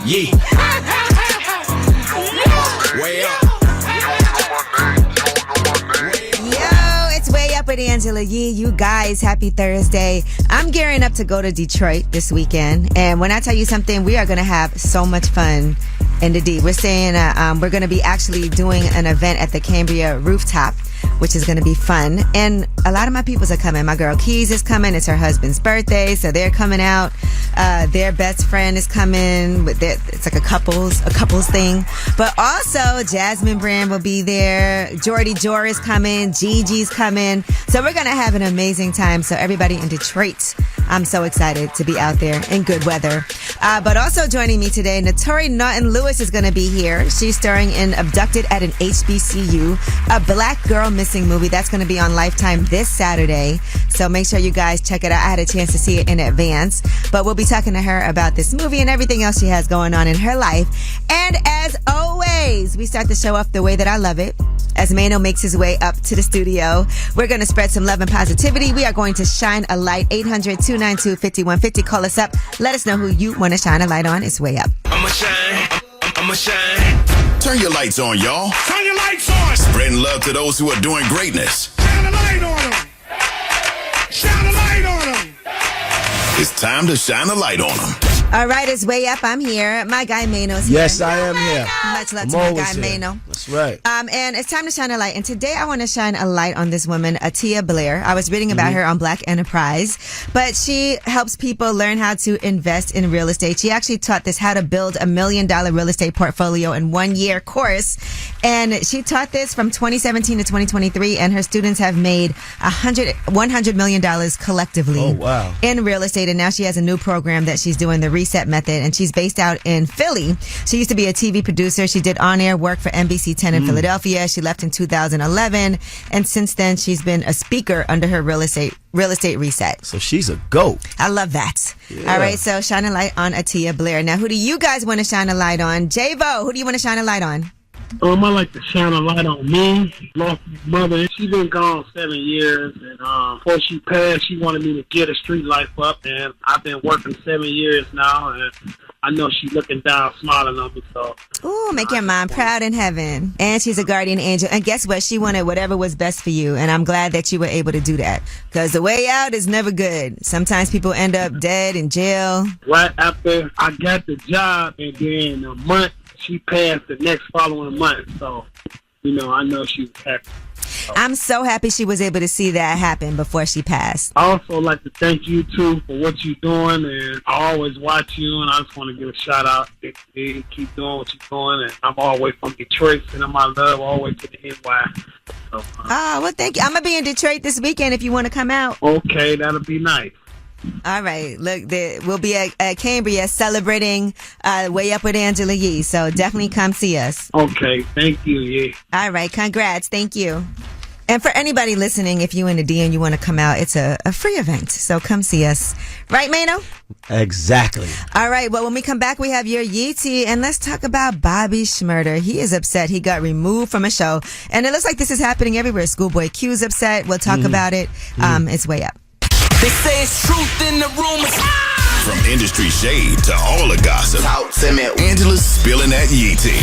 Yeah. Way up. Yo, it's Way Up with Angela Yee. You guys, happy Thursday. I'm gearing up to go to Detroit this weekend. And when I tell you something, we are going to have so much fun in the D. We're saying we're going to be actually doing an event at the Cambria rooftop, which is going to be fun. And a lot of my peoples are coming. My girl Keys is coming. It's her husband's birthday, so they're coming out. Their best friend is coming. It's like a couples thing. But also, Jasmine Brand will be there. Jordy Jor is coming. Gigi's coming. So we're going to have an amazing time. So everybody in Detroit, I'm so excited to be out there in good weather. But also joining me today, Naturi Naughton Lewis is going to be here. She's starring in Abducted at an HBCU, a black girl missing movie that's going to be on Lifetime this Saturday. So make sure you guys check it out. I had a chance to see it in advance, but we'll be talking to her about this movie and everything else she has going on in her life. And as always, we start the show off the way that I love it. As Mano makes his way up to the studio, we're going to spread some love and positivity. We are going to shine a light. 800-292-5150. Call us up. Let us know who you want to shine a light on. It's Way Up. I'ma shine. Turn your lights on, y'all. Turn your lights on. Spreading love to those who are doing greatness. Shine a light on them. Shine a light on them. It's time to shine a light on them. All right, it's Way Up. I'm here. My guy Mano's here. Yes, I am here. Much love I'm to my always guy here. Mano. That's right. And it's time to shine a light. And today I want to shine a light on this woman, Atia Blair. I was reading about her on Black Enterprise, but she helps people learn how to invest in real estate. She actually taught this how to build $1 million real estate portfolio in 1 year course. And she taught this from 2017 to 2023, and her students have made $100 million collectively in real estate. And now she has a new program that she's doing, the Reset Method, and she's based out in Philly. She used to be a TV producer. She did on-air work for NBC 10 in Philadelphia. She left in 2011, and since then she's been a speaker under her real estate reset. So she's a GOAT. I love that. Yeah. All right, so shine a light on Atia Blair. Now, who do you guys want to shine a light on? J-Vo, who do you want to shine a light on? I like to shine a light on me. Lost my mother. She been gone 7 years, and before she passed, she wanted me to get a street life up, and I've been working 7 years now, and I know she's looking down, smiling on me. So, ooh, make your mom proud in heaven. And she's a guardian angel. And guess what? She wanted whatever was best for you, and I'm glad that you were able to do that, because the way out is never good. Sometimes people end up dead in jail. Right after I got the job, and then a month, she passed the next following month. So, I know she was happy. I'm so happy she was able to see that happen before she passed. I also like to thank you, too, for what you're doing. And I always watch you, and I just want to give a shout-out. Keep doing what you're doing. And I'm all the way from Detroit, sending my love all the way to the NY. So, well, thank you. I'm going to be in Detroit this weekend if you want to come out. Okay, that'll be nice. All right. Look, we'll be at Cambria celebrating Way Up with Angela Yee. So definitely come see us. Okay. Thank you, Yee. All right. Congrats. Thank you. And for anybody listening, if you're in the D and you want to come out, it's a free event. So come see us. Right, Mano? Exactly. All right. Well, when we come back, we have your Yeetie, and let's talk about Bobby Shmurda. He is upset. He got removed from a show. And it looks like this is happening everywhere. Schoolboy Q's upset. We'll talk about it. It's Way Up. They say it's truth in the rumors. From industry shade to all the gossip, Angela's spilling that Yee tea.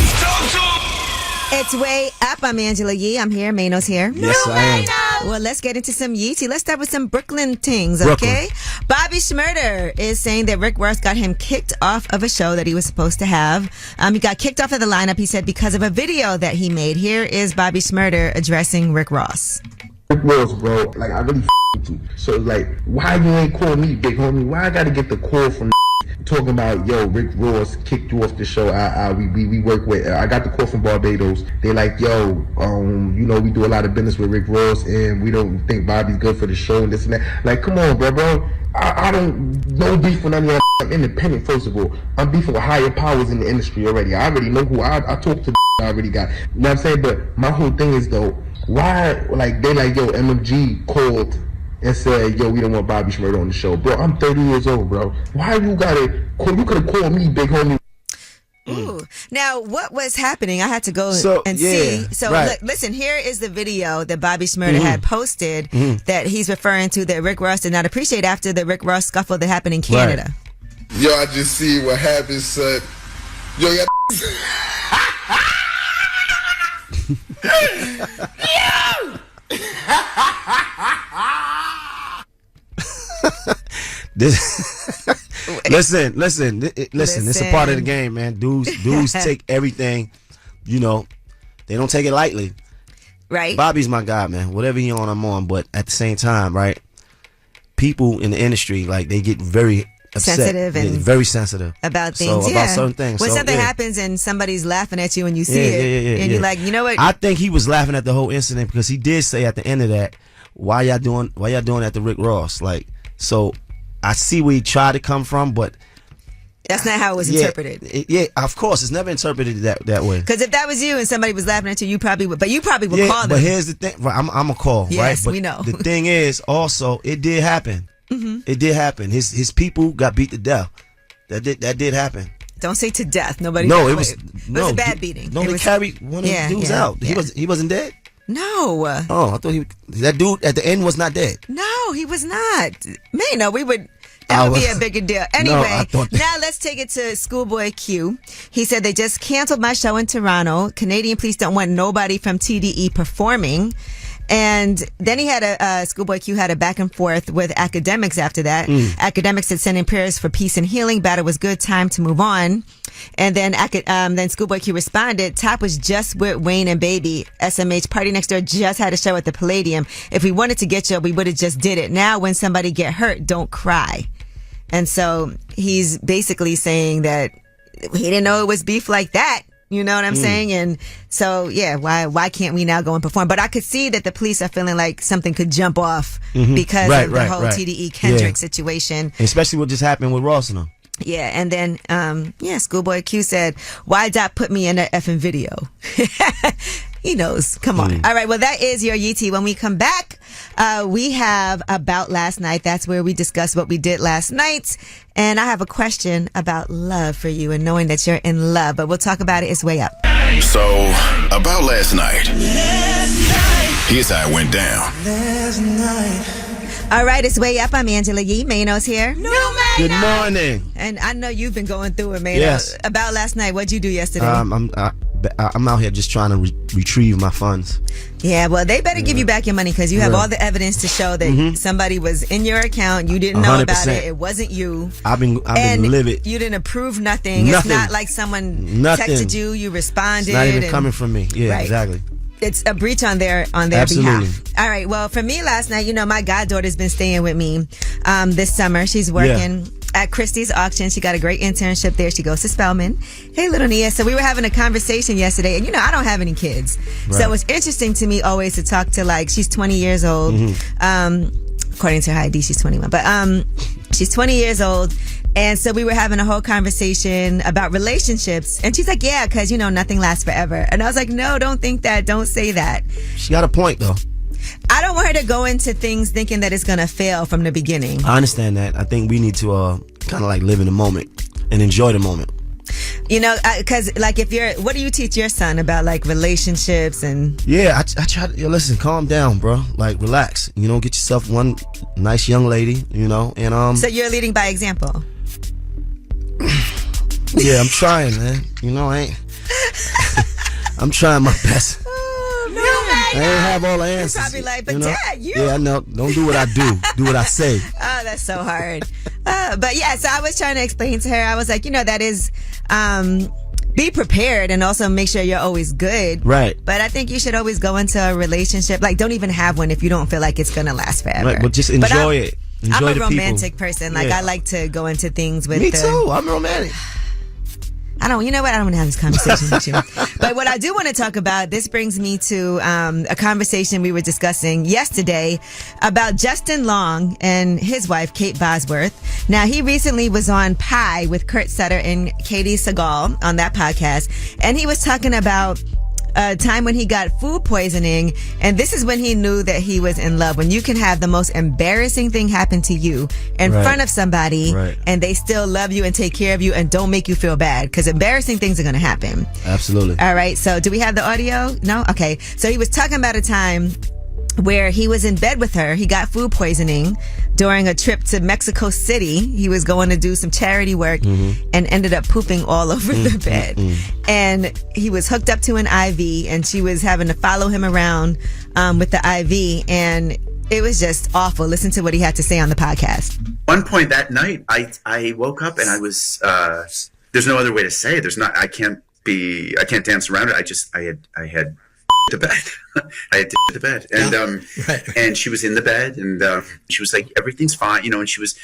It's Way Up. I'm Angela Yee. I'm here. Mano's here. Yes, I am. Well, let's get into some Yee tea. Let's start with some Brooklyn things, okay? Bobby Shmurda is saying that Rick Ross got him kicked off of a show that he was supposed to have. He got kicked off of the lineup, he said, because of a video that he made. Here is Bobby Shmurda addressing Rick Ross. Rick Ross, bro, like, I really with you. So, like, why you ain't call me, big homie? Why I gotta get the call from talking about, yo, Rick Ross kicked you off the show. We work with, I got the call from Barbados. They like, yo, we do a lot of business with Rick Ross, and we don't think Bobby's good for the show and this and that. Like, come on, bro. I don't, no beef with none of y'all. I'm independent, first of all. I'm beefing with higher powers in the industry already. I already know who I talked to. I already got. You know what I'm saying? But my whole thing is, though, why, like, they like, yo, MMG called and said, yo, we don't want Bobby Shmurda on the show. Bro, I'm 30 years old, bro. Why you gotta call, you could have called me, big homie. Ooh. Now, what was happening? I had to go and yeah, see. So, right. listen, here is the video that Bobby Shmurda had posted that he's referring to that Rick Ross did not appreciate after the Rick Ross scuffle that happened in Canada. Yo, I just see what happened, son. Yo, yeah. Listen. It's a part of the game, man. Dudes take everything. You know, they don't take it lightly. Right. Bobby's my guy, man. Whatever he on, I'm on. But at the same time, right? People in the industry, like, they get very upset. Sensitive and very sensitive about things. about certain things. When something happens and somebody's laughing at you and you see it, and you're like, you know what? I think he was laughing at the whole incident because he did say at the end of that, why y'all doing that to Rick Ross? Like, so I see where he tried to come from, but that's not how it was interpreted. Of course, it's never interpreted that way. Because if that was you and somebody was laughing at you, you probably would. But you probably would call them. But here's the thing. I'm a call, yes, right? But we know. The thing is, also, it did happen. Mm-hmm. It did happen. His people got beat to death. That did happen. Don't say to death. Nobody. No, it was a bad beating. No, they carried one of the dudes out. Yeah. He wasn't dead. No. Oh, I thought that dude at the end was not dead. No, he was not. Man, no, we would. That would be a bigger deal. Anyway, now let's take it to Schoolboy Q. He said they just canceled my show in Toronto. Canadian police don't want nobody from TDE performing. And then he had Schoolboy Q had a back and forth with Academics after that. Academics had sent in prayers for peace and healing. Battle was good, time to move on. And then Schoolboy Q responded, Top was just with Wayne and Baby. SMH Party Next Door just had a show at the Palladium. If we wanted to get you, we would have just did it. Now when somebody get hurt, don't cry. And so he's basically saying that he didn't know it was beef like that. You know what I'm saying? And so, yeah, why can't we now go and perform? But I could see that the police are feeling like something could jump off because of the whole TDE Kendrick situation. Especially what just happened with Ross and them. Yeah, and then, Schoolboy Q said, why Dot put me in that effing video? He knows. Come on. All right, well, that is your Yee. When we come back, we have About Last Night. That's where we discuss what we did last night. And I have a question about love for you and knowing that you're in love. But we'll talk about it. It's way up. So, about last night. Here's how it went down. Last night. All right, it's way up. I'm Angela Yee. Mano's here. Good morning. And I know you've been going through it, Mano. Yes. About last night, what'd you do yesterday? I'm out here just trying to retrieve my funds. Yeah, well, they better give you back your money because you have all the evidence to show that somebody was in your account. You didn't know about 100%. it. It wasn't you. I've been livid. You didn't approve nothing. It's not like someone texted you. You responded. It's not even coming from me. Yeah, right. Exactly. It's a breach on their Absolutely. behalf. All right. Well, for me last night, my goddaughter's been staying with me this summer. She's working at Christie's auction. She got a great internship there. She goes to Spelman. Hey, little Nia. So we were having a conversation yesterday, and I don't have any kids. Right. So it's interesting to me always to talk to, she's 20 years old. According to her ID, she's 21. But she's 20 years old. And so we were having a whole conversation about relationships. And she's like, yeah, because, nothing lasts forever. And I was like, no, don't think that. Don't say that. She got a point, though. I don't want her to go into things thinking that it's going to fail from the beginning. I understand that. I think we need to kind of live in the moment and enjoy the moment. Because what do you teach your son about relationships and? Yeah, I try to, listen, calm down, bro. Get yourself one nice young lady, and So you're leading by example. Yeah, I'm trying, man. I'm trying my best. I ain't have all the answers. You're probably like, but Dad, you. Yeah, I know. Don't do what I do. Do what I say. Oh, that's so hard. But yeah, so I was trying to explain to her. I was like, that is, be prepared and also make sure you're always good. Right. But I think you should always go into a relationship. Don't even have one if you don't feel like it's going to last forever. Right, but just enjoy it. Enjoy I'm a romantic person. I like to go into things with Me too. I'm romantic. I don't want to have this conversation with you. But what I do want to talk about, this brings me to a conversation we were discussing yesterday about Justin Long and his wife, Kate Bosworth. Now, he recently was on Pie with Kurt Sutter and Katie Seagal on that podcast. And he was talking about a time when he got food poisoning, and this is when he knew that he was in love. When you can have the most embarrassing thing happen to you in front of somebody, and they still love you and take care of you and don't make you feel bad, because embarrassing things are going to happen. Absolutely. All right, so do we have the audio? No? Okay. So he was talking about a time where he was in bed with her. He got food poisoning during a trip to Mexico City. He was going to do some charity work and ended up pooping all over the bed. And he was hooked up to an IV, and she was having to follow him around with the IV. And it was just awful. Listen to what he had to say on the podcast. One point that night, I woke up and I was, there's no other way to say it. I can't dance around it. I had to bed. I had to bed, and and she was in the bed, and she was like, "Everything's fine," and she was,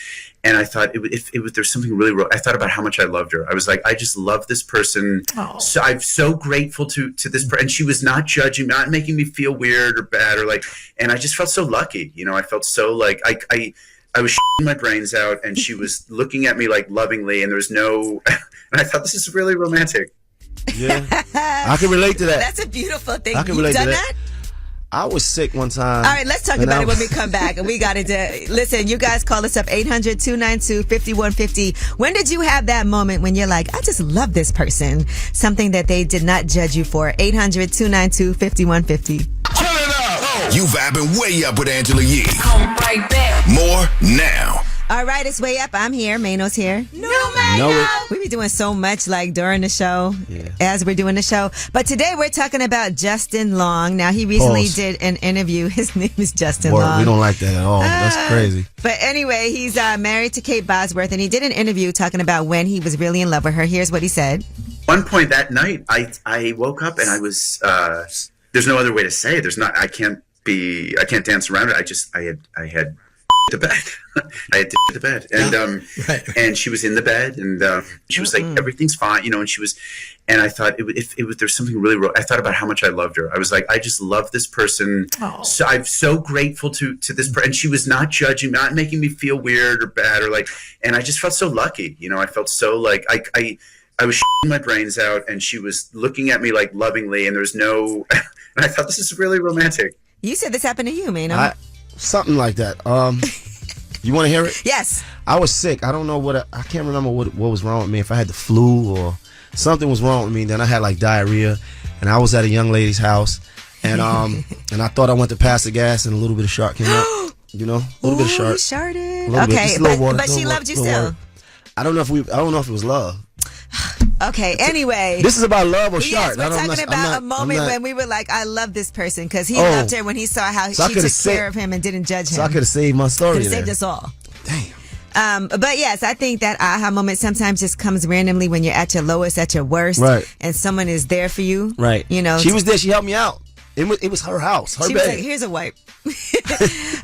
and I thought if there's something really wrong. I thought about how much I loved her. I was like, I just love this person. So I'm so grateful to this person, and she was not judging, not making me feel weird or bad or like, and I just felt so lucky. I felt so like I was shitting my brains out, and she was looking at me like lovingly, and there's no, and I thought this is really romantic. Yeah, I can relate to that. That's a beautiful thing. I can You've relate done to that? I was sick one time. All right, let's talk about it when we come back. And we got to listen, you guys call us up 800-292-5150. When did you have that moment when you're like, I just love this person? Something that they did not judge you for. 800-292-5150. Turn it up. You vibing way up with Angela Yee. Come right back. More now. All right, it's way up. I'm here. Mano's here. We be doing so much like during the show, as we're doing the show. But today we're talking about Justin Long. Now, he recently did an interview. His name is Justin Long. We don't like that at all. That's crazy. But anyway, he's married to Kate Bosworth, and he did an interview talking about when he was really in love with her. Here's what he said. One point that night, I woke up and I was, there's no other way to say it. I can't dance around it. I had to bed. I had to bed, and and she was in the bed, and she was like, everything's fine, and she was, and I thought if there's something really wrong. I thought about how much I loved her. I was like, I just love this person. So I'm so grateful to this person, and she was not judging, not making me feel weird or bad or like, and I just felt so lucky. I felt so like I was shitting my brains out, and she was looking at me like lovingly, and there's no, and I thought this is really romantic. You said this happened to you, Mano. Something like that. You want to hear it? Yes. I was sick. I don't know I can't remember what was wrong with me. If I had the flu or something was wrong with me. Then I had like diarrhea, and I was at a young lady's house, and and I thought I went to pass the gas, and a little bit of shark came out. A little bit of shark. Sharted. Okay, but she loved you still. Water. I don't know if it was love. Okay, anyway. This is about love or yes, shark. we're talking about a moment when we were like, I love this person, because he loved her when he saw how she took care of him and didn't judge him. So I could have saved my story. Could have saved us all. Damn. But yes, I think that aha moment sometimes just comes randomly when you're at your lowest, at your worst, and someone is there for you. Right. She was there. She helped me out. It was her house, her bed. Was like, here's a wipe. All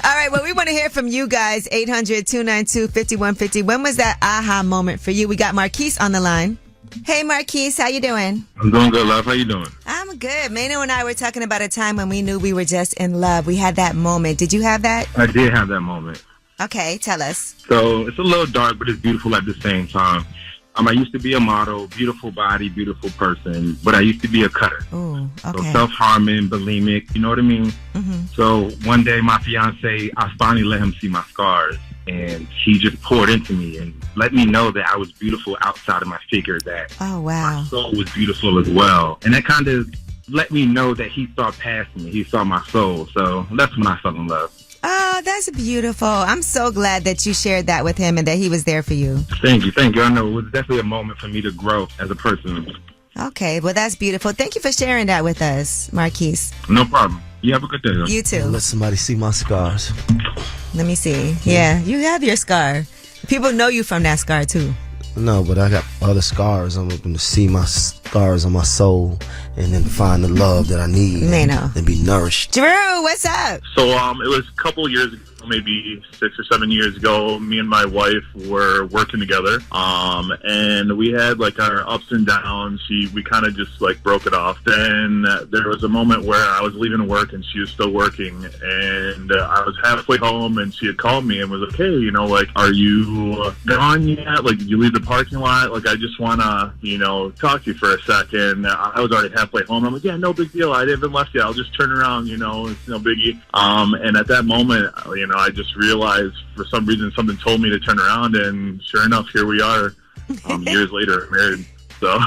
right, well, we want to hear from you guys. 800-292-5150. When was that aha moment for you? We got Marquise on the line. Hey, Marquise, how you doing? I'm doing good, love. How you doing? I'm good. Mano and I were talking about a time when we knew we were just in love. We had that moment. Did you have that? I did have that moment. Okay, tell us. So it's a little dark, but it's beautiful at the same time. I used to be a model, beautiful body, beautiful person, but I used to be a cutter. Ooh, okay. So self-harming, bulimic, you know what I mean? Mm-hmm. So one day my fiance, I finally let him see my scars, and he just poured into me and let me know that I was beautiful outside of my figure, that my soul was beautiful as well. And that kind of let me know that he saw past me. He saw my soul. So that's when I fell in love. Oh, that's beautiful. I'm so glad that you shared that with him and that he was there for you. Thank you. I know it was definitely a moment for me to grow as a person. Okay, well, that's beautiful. Thank you for sharing that with us, Marquise. No problem. You have a good day. You too. Let somebody see my scars. Let me see. Yeah, you have your scar. People know you from that scar too. No, but I got other scars. I'm looking to see my scars on my soul and then find the love that I need and be nourished. Drew, what's up? So it was a couple years ago, maybe 6 or 7 years ago. Me and my wife were working together, and we had like our ups and downs. We kind of just like broke it off. Then there was a moment where I was leaving work and she was still working, and I was halfway home, and she had called me and was like, "Hey, like, are you gone yet? Like, did you leave the parking lot? Like, I just want to, talk to you for a second." I was already halfway home. I'm like, "Yeah, no big deal. I haven't left yet. I'll just turn around. It's no biggie." And at that moment, I just realized for some reason something told me to turn around, and sure enough, here we are, years later, married. So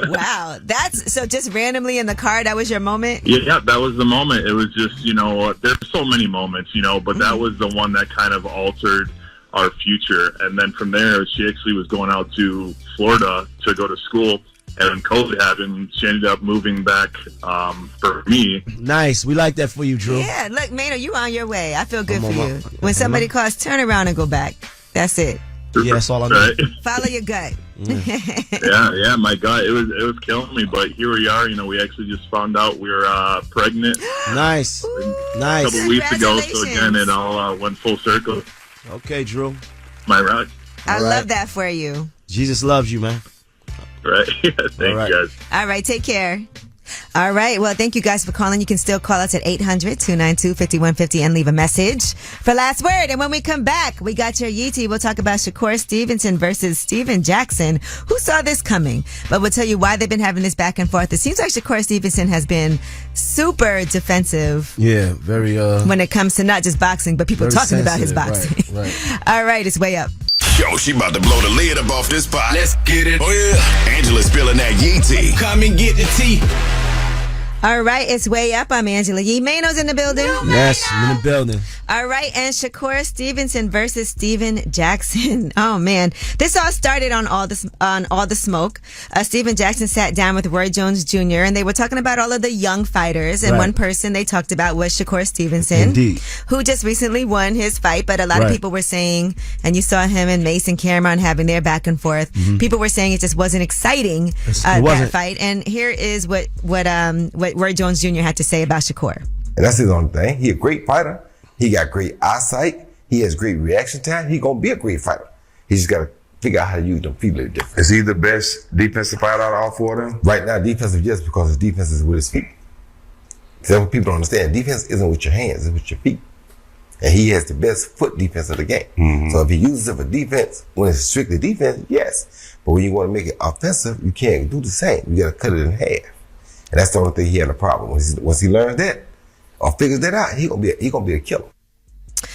wow, that's so just randomly in the car. That was your moment. Yeah, that was the moment. It was just there's so many moments, but that was the one that kind of altered our future. And then from there, she actually was going out to Florida to go to school. And when COVID happened, she ended up moving back for me. Nice. We like that for you, Drew. Yeah, look, Maynard, you on your way. I feel good for you. When somebody calls, turn around and go back. That's it. Yeah, that's all I know. Right. Follow your gut. Yeah, my gut. It was killing me, but here we are. We actually just found out we were pregnant. Nice. Ooh, nice. A couple weeks ago, so again, it all went full circle. Okay, Drew. My right. I love that for you. Jesus loves you, man. Right. Thank you, guys. All right. Take care. All right. Well, thank you guys for calling. You can still call us at 800-292-5150 and leave a message for last word. And when we come back, we got your Yeetie. We'll talk about Shakur Stevenson versus Steven Jackson. Who saw this coming? But we'll tell you why they've been having this back and forth. It seems like Shakur Stevenson has been super defensive. Yeah, very. When it comes to not just boxing, but people talking about his boxing. Right. All right. It's way up. Yo, she about to blow the lid up off this pot. Let's get it. Oh, yeah. Angela's spilling that Yee tea. Come and get the tea. All right, it's way up. I'm Angela Yee. Mano's in the building. Yes, I'm in the building. All right, and Shakur Stevenson versus Steven Jackson. Oh man, this all started on All the Smoke. Steven Jackson sat down with Roy Jones Jr. and they were talking about all of the young fighters. And one person they talked about was Shakur Stevenson, indeed, who just recently won his fight. But a lot of people were saying, and you saw him and Mason Cameron having their back and forth. Mm-hmm. People were saying it just wasn't exciting that fight. And here is what Roy Jones Jr. had to say about Shakur. And that's his own thing. He a great fighter. He got great eyesight. He has great reaction time. He gonna be a great fighter. He just gotta figure out how to use them feet a little different. Is he the best defensive fighter out of all four of them? Right now, defensive, yes, because his defense is with his feet. That's what people don't understand. Defense isn't with your hands, it's with your feet. And he has the best foot defense of the game. Mm-hmm. So if he uses it for defense, when it's strictly defense, yes. But when you want to make it offensive, you can't do the same. You gotta cut it in half. And that's the only thing he had a problem. Once he learns that or figures that out, he gonna be a killer.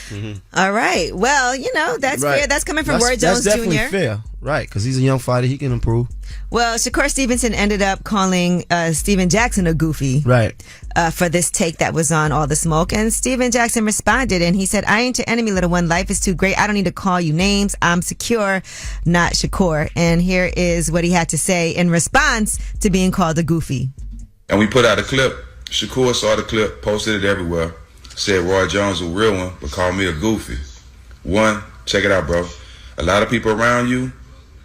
Mm-hmm. All right. Well, that's fair. That's coming from Roy Jones Jr. That's definitely fair. Right, because he's a young fighter. He can improve. Well, Shakur Stevenson ended up calling Steven Jackson a goofy. Right. For this take that was on All the Smoke. And Steven Jackson responded and he said, "I ain't your enemy, little one. Life is too great. I don't need to call you names. I'm secure, not Shakur." And here is what he had to say in response to being called a goofy. And we put out a clip. Shakur saw the clip, posted it everywhere. Said Roy Jones a real one, but called me a goofy. One, check it out, bro. A lot of people around you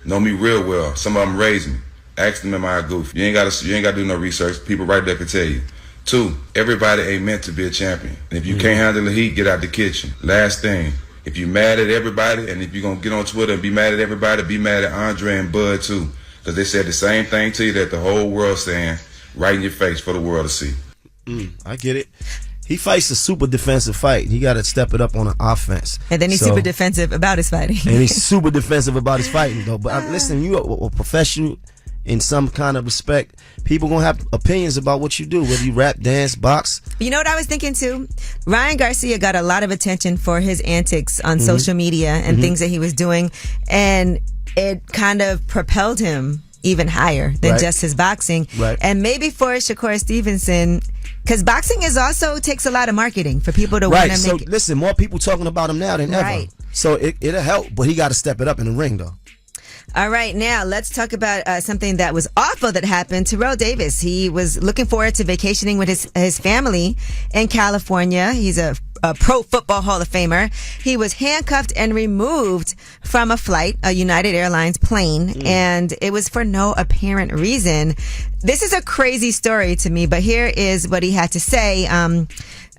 know me real well. Some of them raised me. Ask them, am I a goofy? You ain't gotta do no research. People right there can tell you. Two, everybody ain't meant to be a champion. And if you can't handle the heat, get out the kitchen. Last thing, if you mad at everybody, and if you're gonna get on Twitter and be mad at everybody, be mad at Andre and Bud too. Because they said the same thing to you that the whole world's saying right in your face for the world to see. I get it. He fights a super defensive fight. He got to step it up on an offense. And then he's super defensive about his fighting. And he's super defensive about his fighting, though. But listen, you are a professional in some kind of respect. People going to have opinions about what you do, whether you rap, dance, box. You know what I was thinking, too? Ryan Garcia got a lot of attention for his antics on social media and things that he was doing. And it kind of propelled him even higher than just his boxing. Right. And maybe for Shakur Stevenson, because boxing takes a lot of marketing for people to want to make it. Listen, more people talking about him now than ever. So it'll help, but he got to step it up in the ring, though. All right, now let's talk about something that was awful that happened. Terrell Davis, he was looking forward to vacationing with his family in California. He's a Pro Football Hall of Famer. He was handcuffed and removed from a flight, a United Airlines plane, and it was for no apparent reason. This is a crazy story to me, but here is what he had to say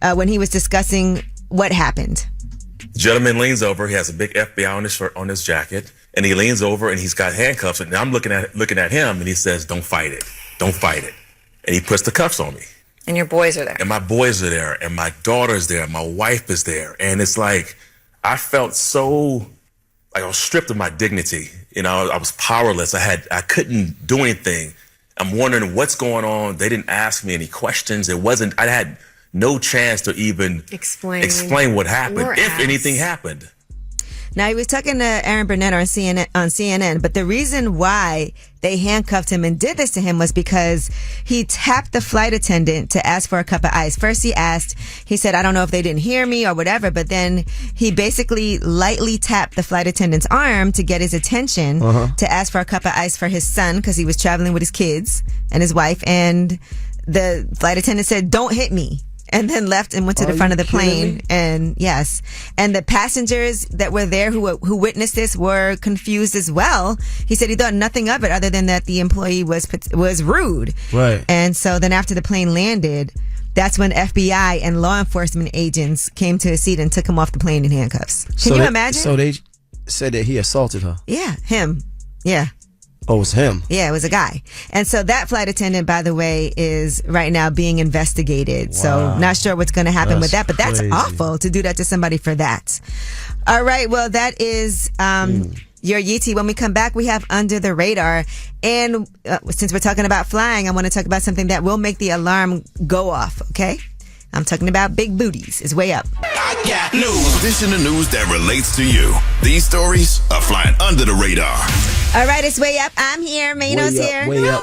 when he was discussing what happened. The gentleman leans over. He has a big FBI on his jacket, and he leans over and he's got handcuffs. And I'm looking at him, and he says, "Don't fight it. Don't fight it." And he puts the cuffs on me. And your boys are there. And my boys are there, and my daughter's there, my wife is there. And it's like, I felt so, like I was stripped of my dignity. I was powerless. I couldn't do anything. I'm wondering what's going on. They didn't ask me any questions. I had no chance to even explain what happened, if anything happened. Now, he was talking to Aaron Burnett on CNN, but the reason why they handcuffed him and did this to him was because he tapped the flight attendant to ask for a cup of ice. First he said, I don't know if they didn't hear me or whatever, but then he basically lightly tapped the flight attendant's arm to get his attention to ask for a cup of ice for his son because he was traveling with his kids and his wife, and the flight attendant said, don't hit me. And then left and went to the front of the plane. And yes. And the passengers that were there who witnessed this were confused as well. He said he thought nothing of it other than that the employee was rude. Right. And so then after the plane landed, that's when FBI and law enforcement agents came to his seat and took him off the plane in handcuffs. Can you imagine? So they said that he assaulted her. Yeah, him. Yeah. Oh, it was him. Yeah, it was a guy. And so that flight attendant, by the way, is right now being investigated. Wow. So not sure what's going to happen with that, but that's awful to do that to somebody for that. All right. Well, that is your Yeetie. When we come back, we have Under the Radar. And since we're talking about flying, I want to talk about something that will make the alarm go off. Okay. I'm talking about big booties. It's way up. I got news. This in the news that relates to you. These stories are flying under the radar. All right, it's way up. I'm here. Mano's here. Way up.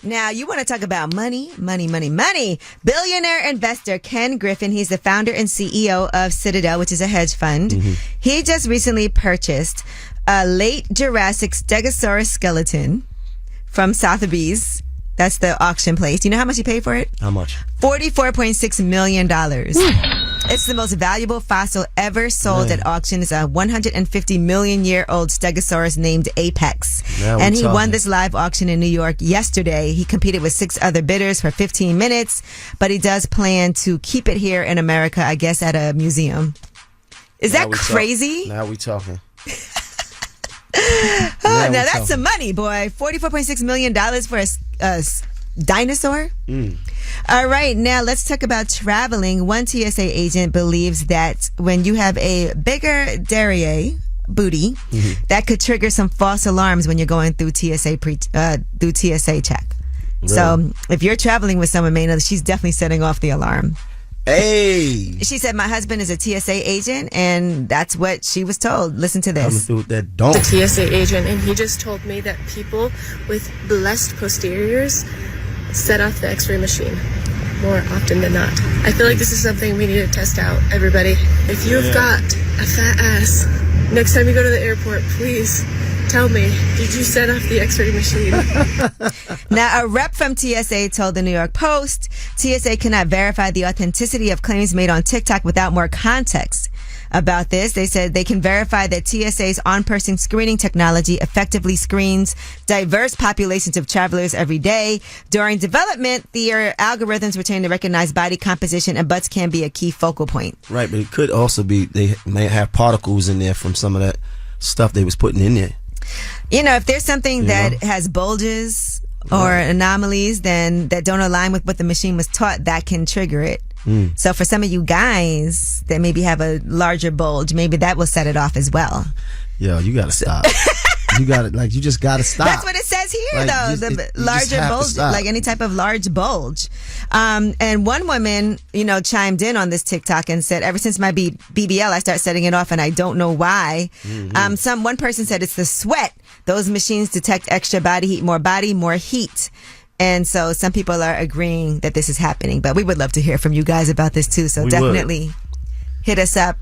Now, you want to talk about money. Billionaire investor Ken Griffin, he's the founder and CEO of Citadel, which is a hedge fund. Mm-hmm. He just recently purchased a late Jurassic Stegosaurus skeleton from Sotheby's. That's the auction place. Do you know how much he paid for it? How much? $44.6 million. It's the most valuable fossil ever sold at auction. It's a 150 million year old Stegosaurus named Apex. And he won this live auction in New York yesterday. He competed with 6 other bidders for 15 minutes, but he does plan to keep it here in America, I guess, at a museum. Is that crazy? Now we talking. Now that's some money, boy. $44.6 million for a dinosaur? All right, now let's talk about traveling. One TSA agent believes that when you have a bigger derriere booty, that could trigger some false alarms when you're going through TSA check. Really? So if you're traveling with someone, she's definitely setting off the alarm. Hey. She said, my husband is a TSA agent, and that's what she was told. Listen to this. That don't. The TSA agent, and he just told me that people with blessed posteriors set off the x-ray machine more often than not. I feel like this is something we need to test out, everybody. If you've got a fat ass, next time you go to the airport, please tell me, did you set off the x-ray machine? Now, a rep from TSA told the New York Post, TSA cannot verify the authenticity of claims made on TikTok without more context about this. They said they can verify that TSA's on-person screening technology effectively screens diverse populations of travelers every day. During development, their algorithms were trained to recognize body composition, and butts can be a key focal point. Right, but it could also be they may have particles in there from some of that stuff they was putting in there. If there's something that has bulges or anomalies then that don't align with what the machine was taught, that can trigger it. So for some of you guys that maybe have a larger bulge, maybe that will set it off as well. Yo, you gotta stop. You just gotta stop. That's what it says here, though. The larger bulge, like any type of large bulge. And one woman, chimed in on this TikTok and said, ever since my BBL, I start setting it off and I don't know why. One person said it's the sweat. Those machines detect extra body heat, more heat. And so some people are agreeing that this is happening, but we would love to hear from you guys about this too. So definitely hit us up.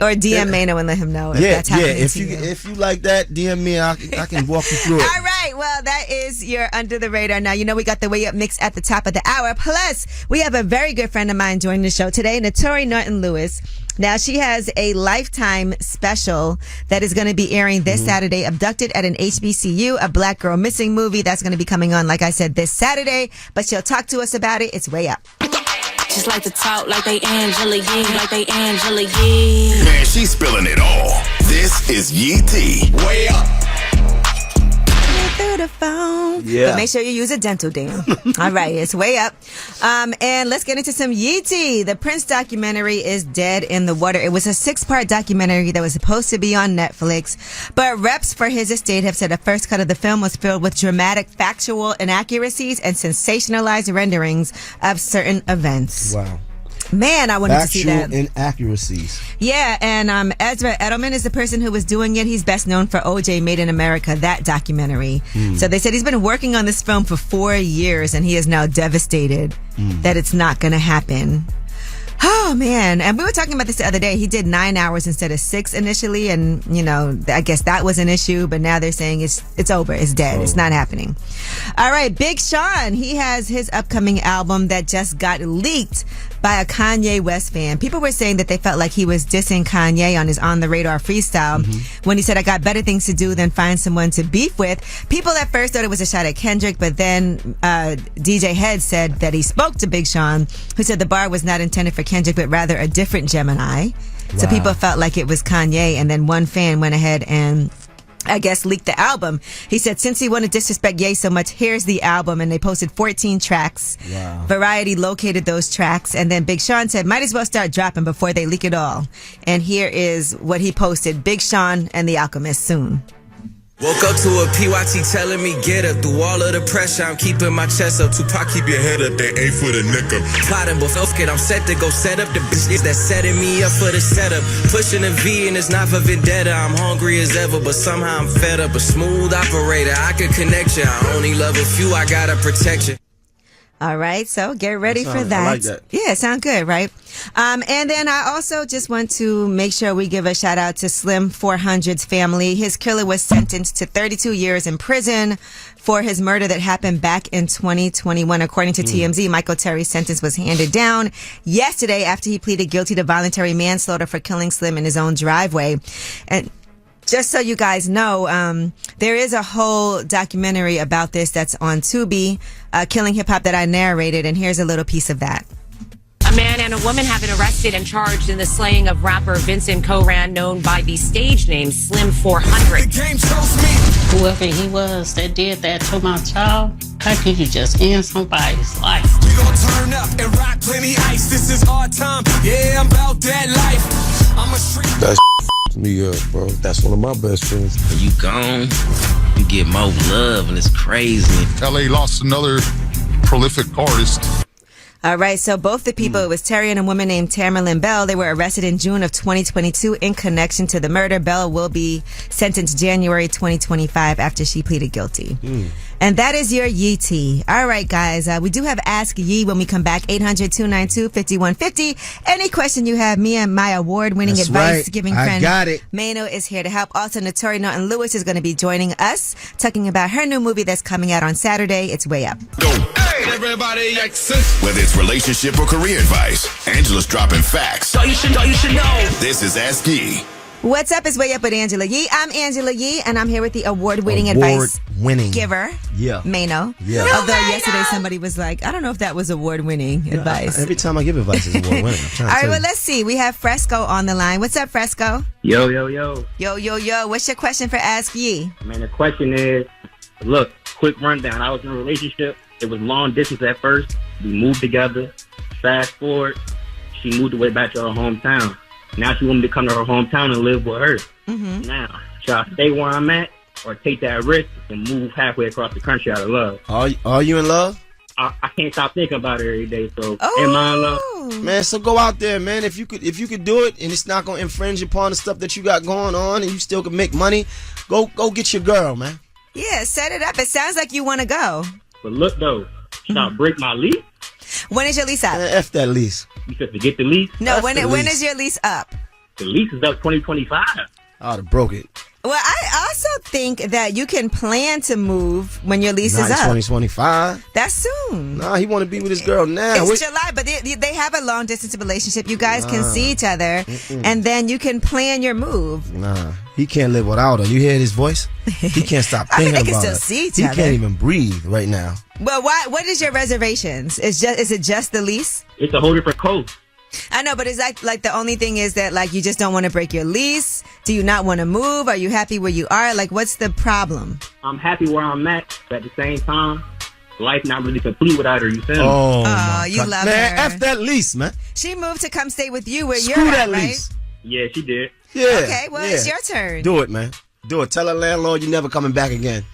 Or DM Mano and let him know if that's happening to you. If you like that, DM me. I can walk you through it. All right. Well, that is your Under the Radar. Now, we got the Way Up mix at the top of the hour. Plus, we have a very good friend of mine joining the show today, Naturi Naughton-Lewis. Now, she has a Lifetime special that is going to be airing this Saturday, Abducted at an HBCU, a Black Girl Missing movie. That's going to be coming on, like I said, this Saturday. But she'll talk to us about it. It's Way Up. Just like to talk like they Angela Yee, Man, she's spilling it all. This is Yee T. Way Up. Through the phone. Yeah. But make sure you use a dental dam. All right, it's Way Up. And let's get into some Yee T. The Prince documentary is dead in the water. It was a 6-part documentary that was supposed to be on Netflix, but reps for his estate have said a first cut of the film was filled with dramatic factual inaccuracies and sensationalized renderings of certain events. Wow. Man, I wanted to see that. Factual inaccuracies. Yeah, and Ezra Edelman is the person who was doing it. He's best known for OJ Made in America, that documentary. So they said he's been working on this film for 4 years, and he is now devastated that it's not going to happen. Oh, man. And we were talking about this the other day. He did 9 hours instead of 6 initially. And, you know, I guess that was an issue. But now they're saying it's over. It's dead. It's not happening. All right. Big Sean. He has his upcoming album that just got leaked by a Kanye West fan. People were saying that they felt like he was dissing Kanye on his On the Radar freestyle when he said, I got better things to do than find someone to beef with. People at first thought it was a shot at Kendrick, but then DJ Head said that he spoke to Big Sean, who said the bar was not intended for Kendrick, but rather a different Gemini. So people felt like it was Kanye, and then one fan went ahead and I guess leaked the album. He said, since he wanted to disrespect Ye so much, here's the album. And they posted 14 tracks. Wow. Variety located those tracks. And then Big Sean said, might as well start dropping before they leak it all. And here is what he posted. Big Sean and The Alchemist soon. Woke up to a PYT telling me get up. Through all of the pressure, I'm keeping my chest up. Tupac, keep your head up, they ain't for the nigga. Plotting before I'm set to go set up the bitches that's setting me up for the setup. Pushing a V and it's not for vendetta. I'm hungry as ever, but somehow I'm fed up. A smooth operator, I can connect you. I only love a few, I gotta protect you. All right, so get ready for that. I like that. Yeah, sound good, right? And then I also just want to make sure we give a shout out to Slim 400's family. His killer was sentenced to 32 years in prison for his murder that happened back in 2021. According to TMZ, Michael Terry's sentence was handed down yesterday after he pleaded guilty to voluntary manslaughter for killing Slim in his own driveway. And just so you guys know, there is a whole documentary about this that's on Tubi, Killing Hip Hop, that I narrated, and here's a little piece of that. A man and a woman have been arrested and charged in the slaying of rapper Vincent Coran, known by the stage name Slim 400. Whoever he was that did that to my child, how could you just end somebody's life? We gon' turn up and rock plenty ice. This is our time. Yeah, I'm about that life. I'm a street. That me up, bro. That's one of my best friends. When you gone, you get more love, and it's crazy. LA lost another prolific artist. All right, so both the people, it was Terry and a woman named Tamerlyn Bell. They were arrested in June of 2022 in connection to the murder. Bell will be sentenced January 2025 after she pleaded guilty. And that is your Yee Tea. All right, guys, we do have Ask Yee when we come back, 800-292-5150. Any question you have, me and my award-winning advice-giving friend got it. Mano is here to help. Also, Naturi Naughton Lewis is going to be joining us, talking about her new movie that's coming out on Saturday. It's Way Up. Go. Hey, everybody, whether it's relationship or career advice, Angela's dropping facts. You should know. This is Ask Yee. What's up? It's Way Up with Angela Yee. I'm Angela Yee, and I'm here with the award-winning advice giver, Mano. Yeah. Although yesterday somebody was like, I don't know if that was award-winning advice. Every time I give advice, it's award-winning. All right, well, let's see. We have Fresco on the line. What's up, Fresco? Yo. Yo. What's your question for Ask Yee? Man, the question is, look, quick rundown. I was in a relationship. It was long distance at first. We moved together. Fast forward, she moved away back to her hometown. Now she wants me to come to her hometown and live with her. Now, should I stay where I'm at or take that risk and move halfway across the country out of love? Are you in love? I can't stop thinking about it every day. So am I in love? Man, so go out there, man. If you could do it and it's not gonna infringe upon the stuff that you got going on and you still can make money, go get your girl, man. Yeah, set it up. It sounds like you want to go. But look though, should I break my lease? When is your lease up? F that lease. You said forget the lease? No, when is your lease up? The lease is up 2025. I'd have broke it. Well, I also think that you can plan to move when your lease is up. 2025. That's soon. Nah, he want to be with his girl now. It's July, but they have a long distance relationship. You guys can see each other, and then you can plan your move. Nah, he can't live without her. You hear his voice? He can't stop thinking they about can still her. see each he other. Can't even breathe right now. Well, why? What is your reservations? Is it just the lease? It's a whole different code. I know, but is that like the only thing is that like you just don't want to break your lease? Do you not want to move? Are you happy where you are? Like, what's the problem? I'm happy where I'm at, but at the same time, life not really complete without her. You feel me? Oh, you love man, her. F that lease, man. She moved to come stay with you where Screw you're that at, right? lease. Yeah, she did. Yeah. Okay, well, it's your turn. Do it, man. Do it. Tell a landlord you're never coming back again.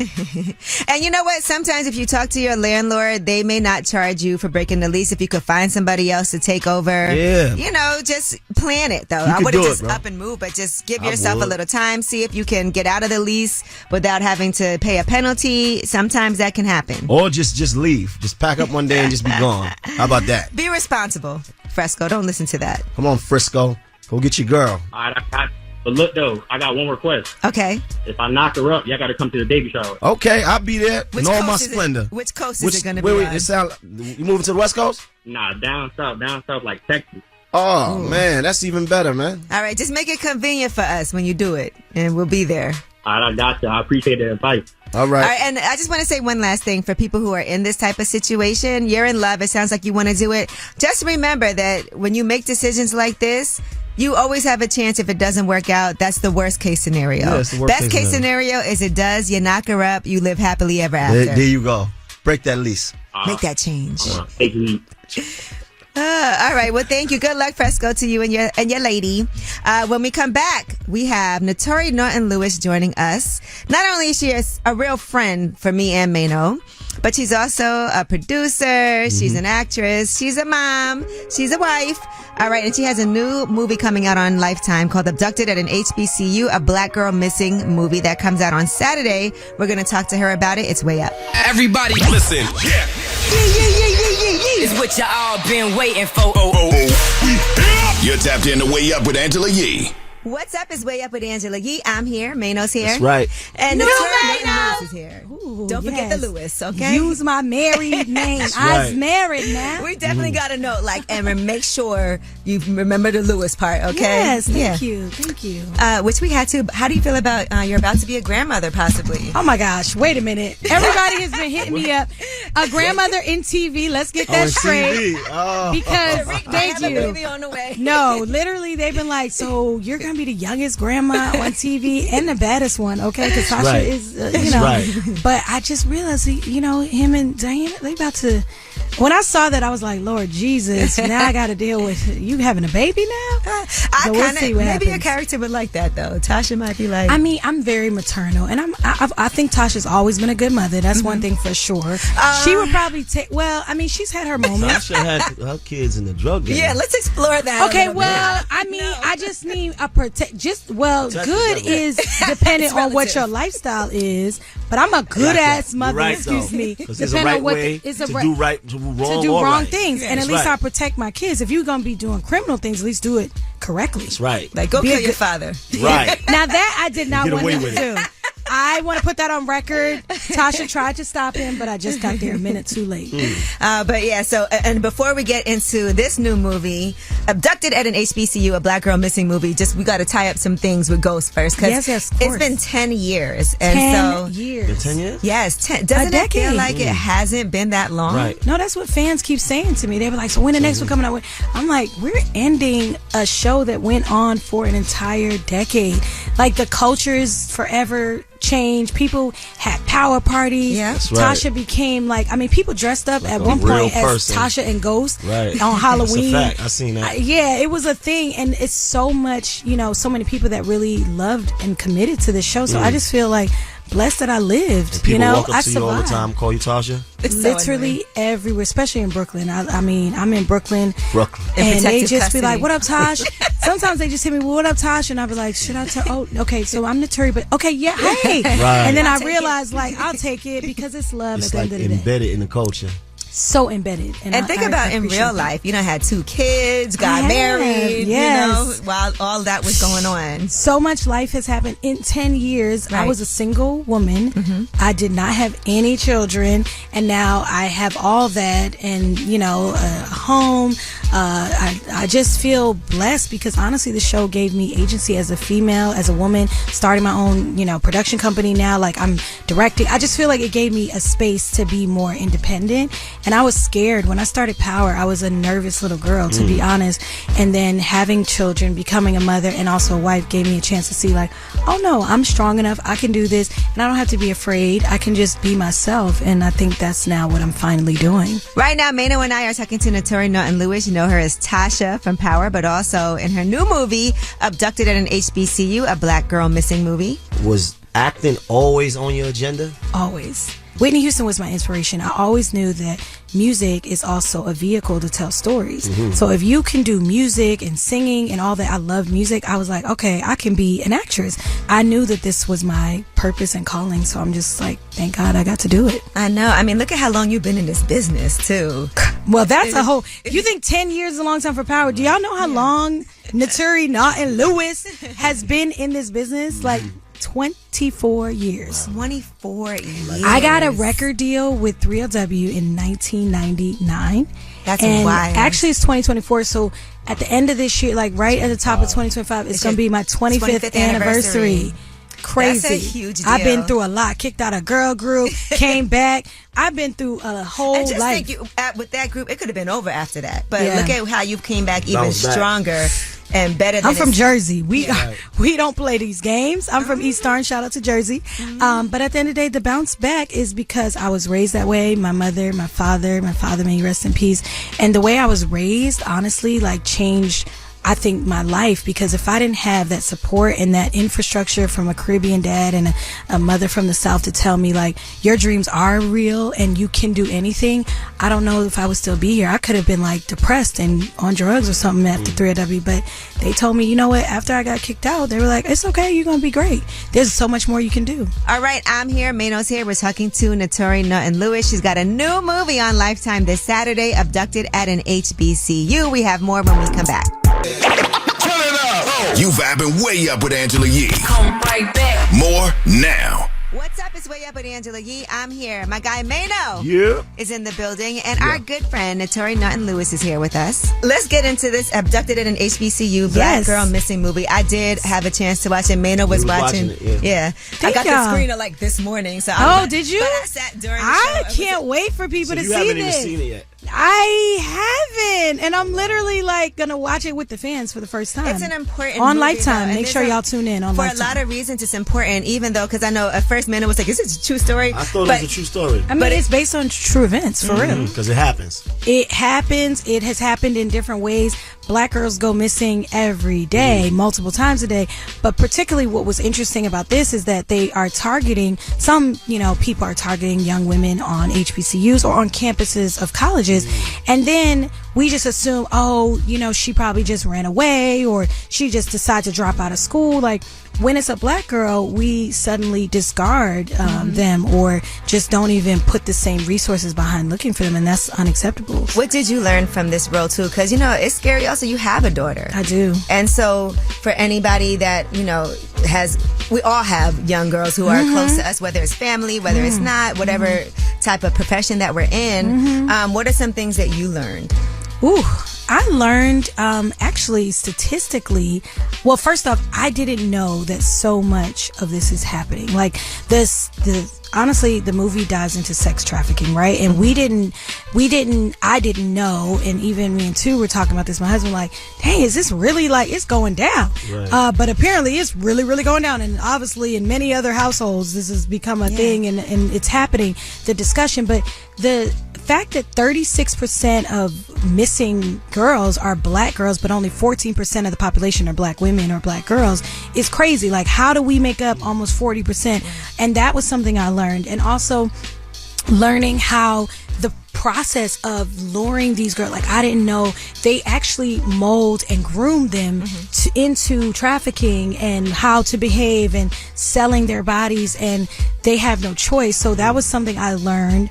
And you know what? Sometimes if you talk to your landlord, they may not charge you for breaking the lease if you could find somebody else to take over. Yeah. You know, just plan it, though. You I could wouldn't do it, just bro. up and move, but just give I yourself a would. little time. See if you can get out of the lease without having to pay a penalty. Sometimes that can happen. Or just leave. Just pack up one day and just be gone. How about that? Be responsible, Fresco. Don't listen to that. Come on, Frisco. Go get your girl. All right, but look, though, I got one request. Okay. If I knock her up, y'all got to come to the baby shower. Okay, I'll be there Which in all my coast is it? splendor. Which coast is it going to wait, be wait, on? it sound, you moving to the West Coast? Nah, down south like Texas. Oh, man, that's even better, man. All right, just make it convenient for us when you do it, and we'll be there. All right, I got you. I appreciate the advice. All right. All right, and I just want to say one last thing for people who are in this type of situation. You're in love. It sounds like you want to do it. Just remember that when you make decisions like this, you always have a chance if it doesn't work out. That's the worst case scenario. Yeah, it's the worst Best case scenario is it does. You knock her up. You live happily ever after. There you go. Break that lease. Make that change. Take me. All right. Well, thank you. Good luck, Fresco, to you and your lady. When we come back, we have Naturi Naughton Lewis joining us. Not only is she a real friend for me and Mano, but she's also a producer. She's an actress. She's a mom. She's a wife. All right. And she has a new movie coming out on Lifetime called Abducted at an HBCU, a Black Girl Missing movie that comes out on Saturday. We're going to talk to her about it. It's way up. Everybody listen. Yeah. Is what you all been waiting for. You're tapped in to Way Up with Angela Yee. What's up? It's Way Up with Angela Yee. I'm here. Mano's here. That's right. And New Naturi Mano. Lewis is here. Don't forget the Lewis, okay? Use my married name. I was married now. We definitely got a note, and make sure you remember the Lewis part, okay? Yes, thank you. Thank you. Which we had to. How do you feel about you're about to be a grandmother, possibly? Oh my gosh, wait a minute. Everybody has been hitting me up. A grandmother in TV, let's get that straight. Oh. Because, thank have a you. baby on the way. No, literally, they've been like, so you're going to be the youngest grandma on TV and the baddest one, okay? Because Tasha right. is, That's right. But I just realized, him and Diana, they about to, when I saw that, I was like, Lord Jesus, now I got to deal with you having a baby now? So we'll see what maybe happens. your character would like that, though. Tasha might be like. I mean, I'm very maternal, and I think Tasha's always been a good mother. That's one thing for sure. She would probably take. Well, I mean, she's had her moments. Tasha had her kids in the drug game. Yeah, let's explore that. Okay, well, I mean, I just need a protect. Good is dependent on what your lifestyle is. But I'm a good ass mother. Right, excuse though. me. Because there's a right way to do right, to do wrong things, and at That's least right. I protect my kids. If you're gonna be doing criminal things, at least do it correctly. That's right. Like, go Be a kill your good- father. Right. Now that I did not Get want away him with to do. I want to put that on record. Tasha tried to stop him, but I just got there a minute too late. But yeah, so, and before we get into this new movie, Abducted at an HBCU, a Black Girl Missing movie, we got to tie up some things with Ghost first. Cause Yes, of it's course. been 10 years. And 10 so, years. Been 10 years? yes, doesn't it feel decade. like it hasn't been that long? Right. No, that's what fans keep saying to me. They were like, so when the next one coming out? I'm like, we're ending a show that went on for an entire decade. Like, the culture is forever changed. People had power parties. Yeah. That's right. Tasha became people dressed up Like at a one real point as person. Tasha and Ghost Right. on Halloween. That's a fact. I seen that. Yeah, it was a thing, and it's so much, so many people that really loved and committed to this show. So I just feel like blessed that I lived. And people walk up I to you all the survived. time, call you Tasha. It's so Literally everywhere, especially in Brooklyn. I mean, I'm in Brooklyn. In And they protective just be custody. like, what up, Tosh? Sometimes they just hit me, well, what up, Tosh? And I'll be like, should I tell? Oh, okay, so I'm Naturi, but okay, yeah, hey. Right. And then I take realize, I'll take it because it's love It's at the like end of the day. embedded in the culture. So embedded. And I- think I about in appreciate real that. life, had 2 kids, I got have, married, yes. while all that was going on. So much life has happened in 10 years. Right. I was a single woman. I did not have any children, and now I have all that, and a home. I just feel blessed because honestly, the show gave me agency as a female, as a woman, starting my own production company now. Like, I'm directing. I just feel like it gave me a space to be more independent. And I was scared when I started Power. I was a nervous little girl, to be honest. And then having children, becoming a mother, and also a wife gave me a chance to see, oh no, I'm strong enough. I can do this, and I don't have to be afraid. I can just be myself. And I think that's now what I'm finally doing. Right now, Mano and I are talking to Naturi Naughton Lewis. You know her as Tasha from Power, but also in her new movie, Abducted at an HBCU, a Black Girl Missing movie. Was acting always on your agenda? Always. Whitney Houston was my inspiration. I always knew that music is also a vehicle to tell stories. Mm-hmm. So if you can do music and singing and all that, I love music. I was like, okay, I can be an actress. I knew that this was my purpose and calling. So I'm just like, thank God I got to do it. I know. I mean, look at how long you've been in this business too. Well, that's a whole, if you think 10 years is a long time for power, do y'all know how long Naturi, Naughton, Lewis has been in this business? Like 24 years. 24 years. I got a record deal with 3LW in 1999. That's and wild. Actually, it's 2024. So at the end of this year, like right at the top of 2025, it's going to be my 25th anniversary. Crazy. That's a huge deal. I've been through a lot. Kicked out a girl group, came back. I've been through a whole and just life. think with that group, it could have been over after that. But Yeah. look at how you came back even stronger and better than I'm from it's- Jersey. We don't play these games. I'm from East Orange. Shout out to Jersey. But at the end of the day, the bounce back is because I was raised that way. My mother, my father, may he rest in peace. And the way I was raised, honestly, like changed, I think, my life, because if I didn't have that support and that infrastructure from a Caribbean dad and a mother from the South to tell me like your dreams are real and you can do anything, I don't know if I would still be here. I could have been like depressed and on drugs or something after 3LW, but they told me, you know what, after I got kicked out, they were like, it's okay, you're gonna be great. There's so much more you can do. All right, I'm here. Mano's here. We're talking to Naturi Naughton Lewis. She's got a new movie on Lifetime this Saturday, Abducted at an HBCU. We have more when we come back. You vibing way up with Angela Yee. Come right back. More now. What's up? It's Way Up with Angela Yee. I'm here. My guy Mano is in the building, and our good friend Naturi Naughton Lewis is here with us. Let's get into this Abducted at an HBCU Black Girl Missing movie. I did have a chance to watch it. Mano was watching it, yeah. I got the screener like this morning. So did you? But I sat during the I show. can't wait for people to you see haven't this. even seen it yet. I haven't, and I'm literally like gonna watch it with the fans for the first time. It's an important on movie, Lifetime. though, and Make sure y'all tune in on for Lifetime. a lot of reasons. It's important, even though because I know at first Mano was like, "Is this a true story?" I thought it was a true story. I mean, it's based on true events, for real. Because it happens. It happens. It has happened in different ways. Black girls go missing every day, multiple times a day. But particularly what was interesting about this is that they are targeting, some, people are targeting young women on HBCUs or on campuses of colleges. And then we just assume, she probably just ran away or she just decided to drop out of school. Like, when it's a black girl, we suddenly discard them or just don't even put the same resources behind looking for them, and that's unacceptable. What did you learn from this role too? Because it's scary. Also, you have a daughter. I do. And so, for anybody that we all have young girls who are close to us, whether it's family, whether it's not, whatever type of profession that we're in. What are some things that you learned? Ooh, I learned actually statistically. Well, first off, I didn't know that so much of this is happening. Like honestly, the movie dives into sex trafficking, right? And I didn't know. And even me and Tu were talking about this. My husband like, hey, is this really it's going down? Right. But apparently it's really, really going down. And obviously in many other households, this has become a thing and it's happening, the discussion. But the fact that 36% of missing girls are black girls, but only 14% of the population are black women or black girls is crazy. Like, how do we make up almost 40%? And that was something I learned. And also learning how the process of luring these girls, like, I didn't know they actually mold and groom them into trafficking and how to behave and selling their bodies, and they have no choice. So that was something I learned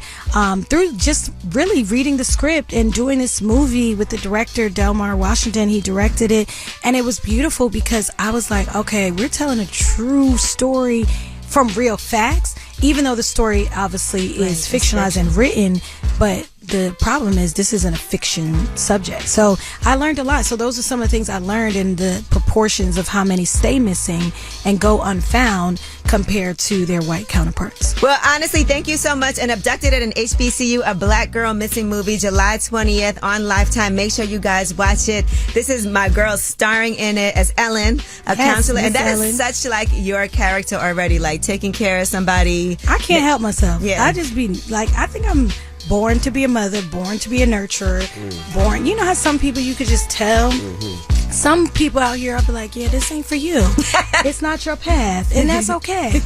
through just really reading the script and doing this movie with the director Delmar Washington. He directed it, and it was beautiful because I was like, okay, we're telling a true story from real facts, even though the story obviously is fictionalized and written, but the problem is this isn't a fiction subject. So I learned a lot. So those are some of the things I learned in the proportions of how many stay missing and go unfound compared to their white counterparts. Well, honestly, thank you so much. And Abducted at an HBCU, a Black Girl Missing movie, July 20th on Lifetime. Make sure you guys watch it. This is my girl starring in it as Ellen, a counselor. And that is such like your character already, like taking care of somebody. I can't help myself. Yeah. I just be like, I think I'm born to be a mother, born to be a nurturer, born. You know how some people you could just tell some people out here, I'll be like, yeah, this ain't for you. It's not your path, and that's okay.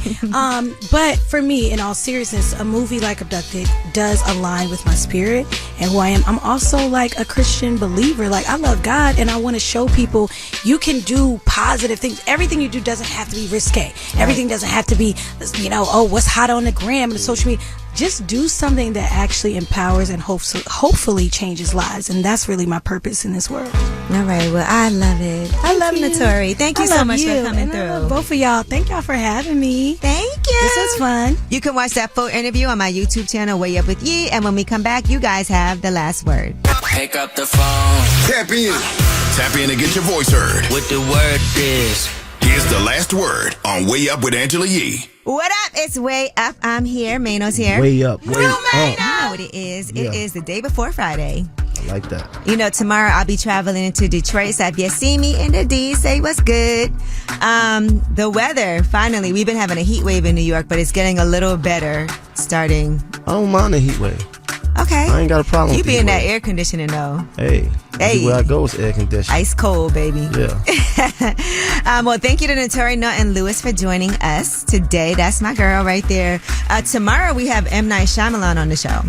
But for me, in all seriousness, a movie like Abducted does align with my spirit and who I am. I'm also like a Christian believer. Like, I love God, and I want to show people you can do positive things. Everything you do doesn't have to be risque. Everything doesn't have to be, what's hot on the gram and the social media. Just do something that actually empowers and hopefully changes lives. And that's really my purpose in this world. All right. Well, I love it. I love Naturi. Thank you so much for coming through. I love both of y'all. Thank y'all for having me. Thank you. This was fun. You can watch that full interview on my YouTube channel, Way Up With Yee. And when we come back, you guys have the last word. Pick up the phone. Tap in. Tap in and get your voice heard. What the word is. Here's the last word on Way Up with Angela Yee. What up? It's Way Up. I'm here. Mano's here. Way up. Way up. You know what it is. Yeah. It is the day before Friday. I like that. Tomorrow I'll be traveling to Detroit. So if you see me in the D, say what's good. The weather, finally, we've been having a heat wave in New York, but it's getting a little better starting. I don't mind the heat wave. Okay. I ain't got a problem You with be heat in that wave. air conditioning though. Hey. Where I go is air conditioning. Ice cold, baby. Yeah. Well, thank you to Naturi, Naughton, Lewis for joining us today. That's my girl right there. Tomorrow we have M. Night Shyamalan on the show.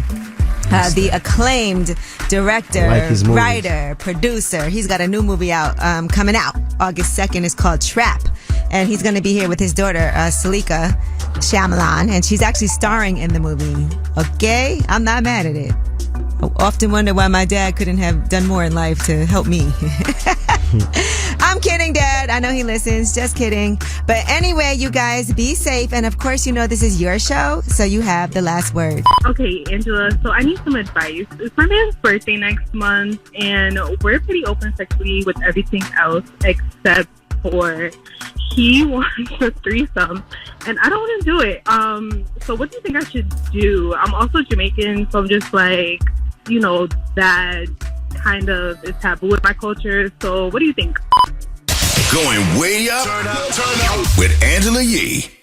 The acclaimed director, writer, producer. He's got a new movie out, coming out August 2nd. It's called Trap. And he's going to be here with his daughter, Salika Shyamalan. And she's actually starring in the movie. Okay? I'm not mad at it. I often wonder why my dad couldn't have done more in life to help me. I'm kidding, Dad. I know he listens. Just kidding. But anyway, you guys, be safe. And of course, this is your show, so you have the last word. Okay, Angela, so I need some advice. It's my man's birthday next month, and we're pretty open sexually with everything else except for he wants a threesome, and I don't want to do it. So what do you think I should do? I'm also Jamaican, so I'm just like, that kind of is taboo in my culture. So what do you think? Going way up, turn up with Angela Yee.